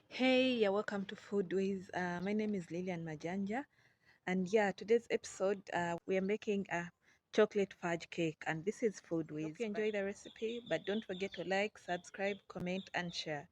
Hey, you're welcome to Food With. My name is Lilian Majanja, and yeah, today's episode we are making a chocolate fudge cake, and this is Food With. Hope you enjoy the recipe, but don't forget to like, subscribe, comment, and share.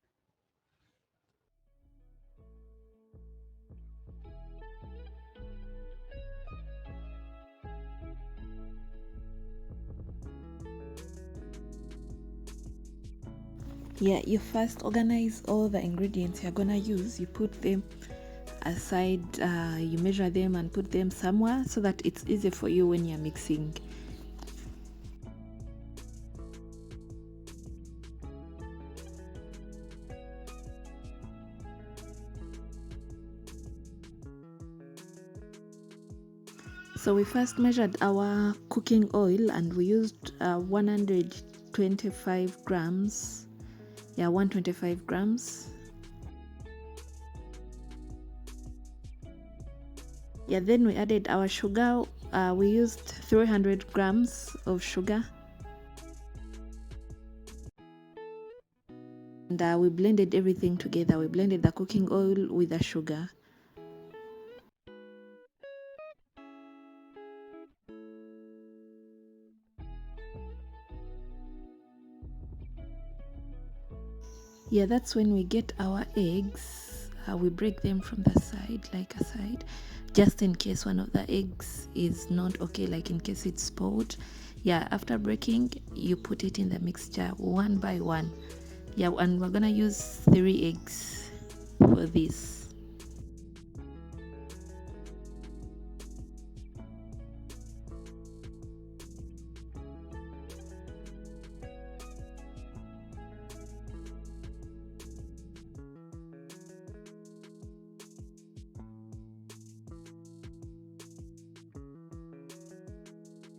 Yeah, you first organize all the ingredients you're gonna use. You put them aside, you measure them and put them somewhere so that it's easy for you when you're mixing. So we first measured our cooking oil and we used 125 grams. Yeah, 125 grams. Yeah, then we added our sugar. We used 300 grams of sugar. And we blended everything together. We blended the cooking oil with the sugar. Yeah, that's when we get our eggs. We break them from the side, like a side, just in case one of the eggs is not okay, like in case it's spoiled. Yeah, after breaking, you put it in the mixture one by one. Yeah, and we're gonna use 3 eggs for this.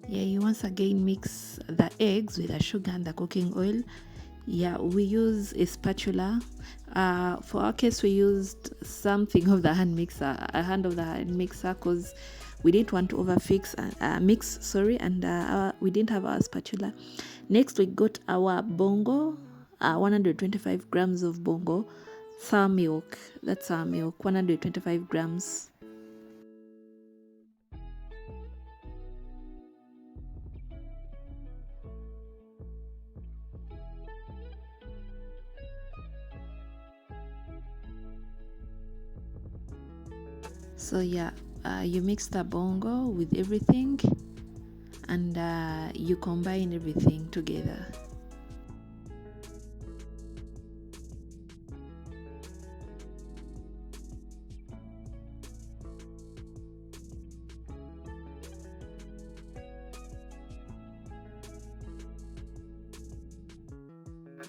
Yeah, you once again mix the eggs with the sugar and the cooking oil. Yeah, we use a spatula. For our case, we used something of the hand mixer, a hand of the hand mixer, because we didn't want to overfix mix. Sorry, and we didn't have our spatula. Next, we got our bongo, 125 grams of bongo, sour milk. That's our milk, 125 grams. So yeah, you mix the bongo with everything and you combine everything together.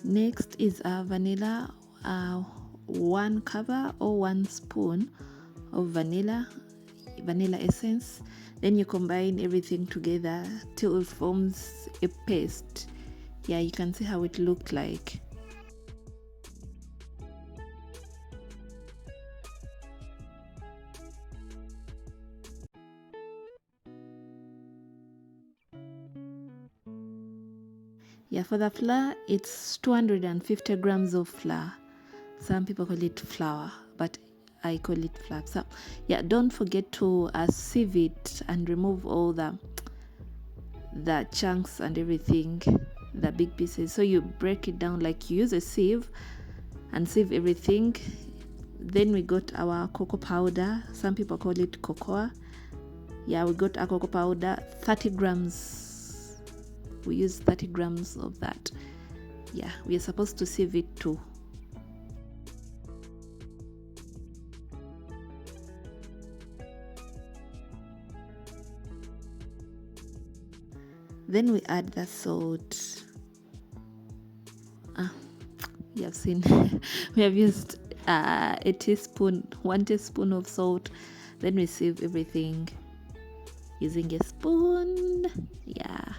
Next is vanilla, 1 cover or 1 spoon of vanilla essence. Then you combine everything together till it forms a paste. Yeah, you can see how it looked like. Yeah, for the flour, it's 250 grams of flour. Some people call it flour, but I call it flour. So yeah, don't forget to sieve it and remove all the chunks and everything, the big pieces. So you break it down, like you use a sieve and sieve everything. Then we got our cocoa powder. Some people call it cocoa. Yeah, we got our cocoa powder, 30 grams. We use 30 grams of that. Yeah, we are supposed to sieve it too. Then we add the salt. You have seen we have used a teaspoon, 1 teaspoon of salt. Then we sieve everything using a spoon. Yeah.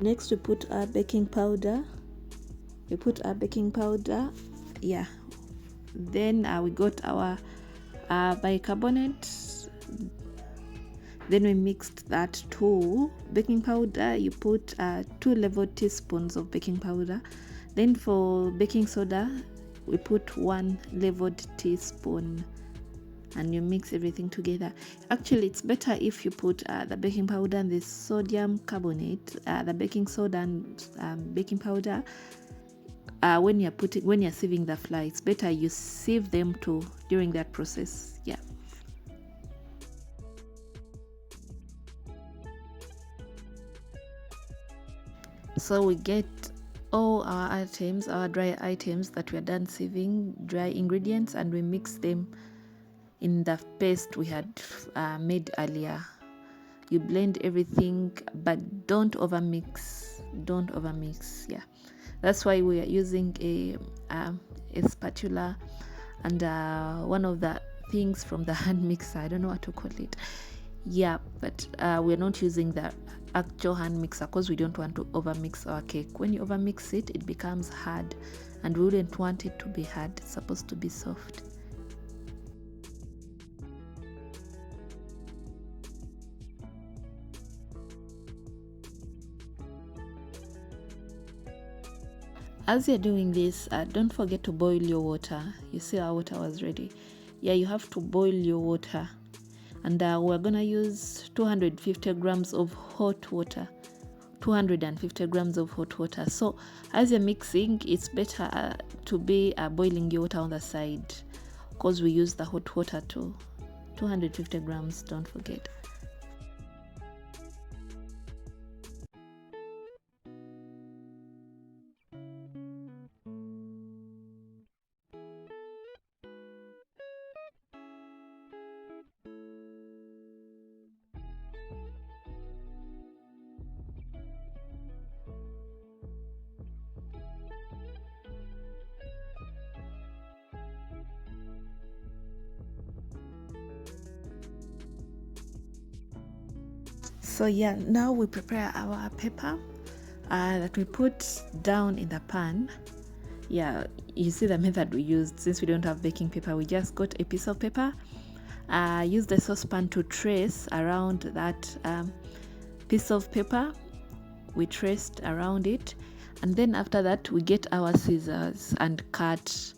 Next we put our baking powder. Yeah, then we got our bicarbonate. Then we mixed that to baking powder. You put 2 level teaspoons of baking powder. Then for baking soda, we put 1 leveled teaspoon, and you mix everything together. Actually, it's better if you put the baking powder and the sodium carbonate, the baking soda and baking powder. When you're sieving the flour, it's better you sieve them too during that process. Yeah. So we get all our dry items that we are done sieving, dry ingredients, and we mix them in the paste we had made earlier. You blend everything, but don't overmix. Yeah, that's why we are using a spatula and one of the things from the hand mixer. I don't know what to call it. Yeah, but we're not using the actual hand mixer because we don't want to overmix our cake. When you overmix it, it becomes hard, and we wouldn't want it to be hard. It's supposed to be soft. As you're doing this, don't forget to boil your water. You see our water was ready. Yeah, you have to boil your water. And we're gonna use 250 grams of hot water. 250 grams of hot water. So as you're mixing, it's better to be boiling your water on the side, because we use the hot water too. 250 grams, don't forget. So yeah, now we prepare our pepper that we put down in the pan. Yeah, you see the method we used. Since we don't have baking paper, we just got a piece of paper, use the saucepan to trace around that piece of paper. We traced around it, and then after that we get our scissors and cut.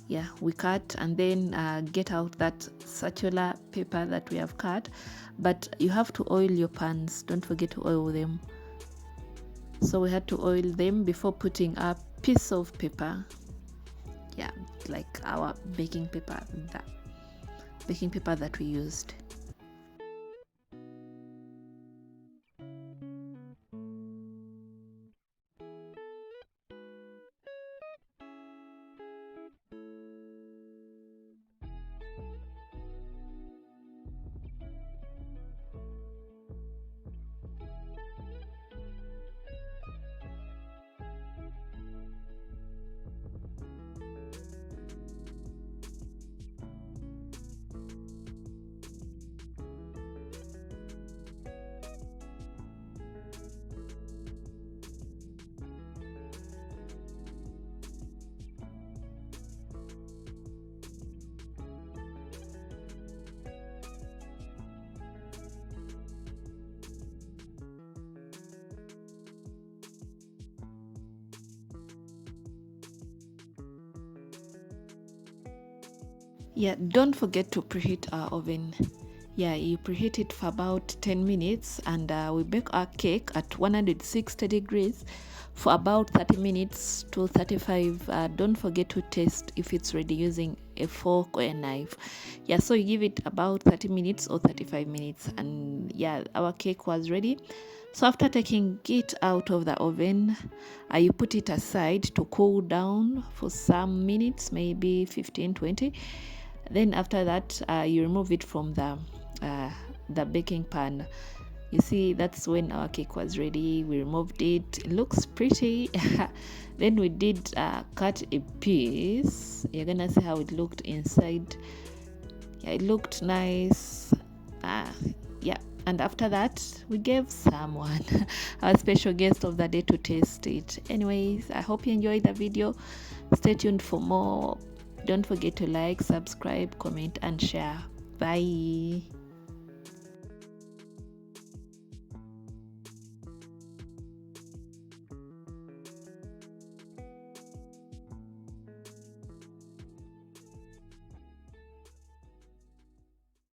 Yeah, we cut and then get out that circular paper that we have cut. But you have to oil your pans. Don't forget to oil them. So we had to oil them before putting a piece of paper. Yeah, like our baking paper, the baking paper that we used. Yeah, don't forget to preheat our oven. Yeah, you preheat it for about 10 minutes, and we bake our cake at 160 degrees for about 30 minutes to 35. Don't forget to taste if it's ready using a fork or a knife. Yeah, so you give it about 30 minutes or 35 minutes, and yeah, our cake was ready. So after taking it out of the oven, you put it aside to cool down for some minutes, maybe 15-20. Then after that, you remove it from the baking pan. You see, that's when our cake was ready. We removed it. It looks pretty. Then we did cut a piece. You're gonna see how it looked inside. Yeah, it looked nice. Yeah, And after that, we gave someone, our special guest of the day, to taste it. Anyways, I hope you enjoyed the video. Stay tuned for more. Don't forget to like, subscribe, comment, and share. Bye.